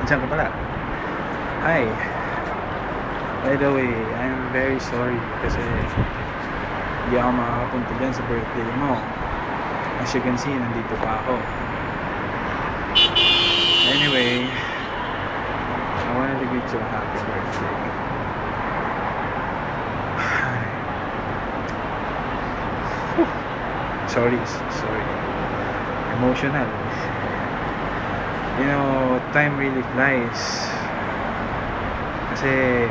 Diyan ka pala. Hi. By the way, I'm very sorry kasi hindi ako makakapunta dyan sa birthday mo. As you can see, nandito pa ako. Anyway, I wanted to wish you a happy birthday. Sorry. Emotional. You know, time really flies. Kasi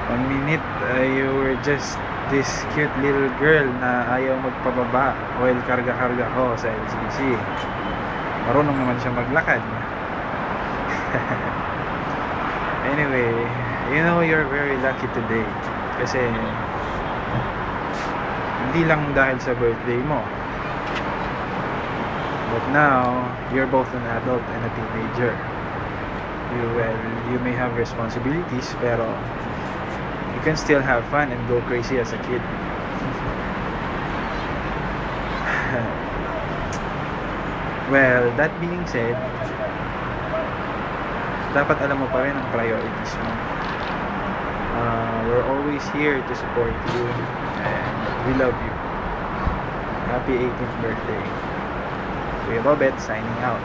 1 minute you were just this cute little girl na ayaw magpababa while karga-karga ko sa LCC. Marunong naman siya maglakad. Anyway, you know, you're very lucky today kasi hindi lang dahil sa birthday mo, but now you're both an adult and a teenager. You may have responsibilities, pero you can still have fun and go crazy as a kid. Well, that being said, dapat alam mo pa rin ang priorities mo. We're always here to support you and we love you. Happy 18th birthday. Kuya Bobet signing out.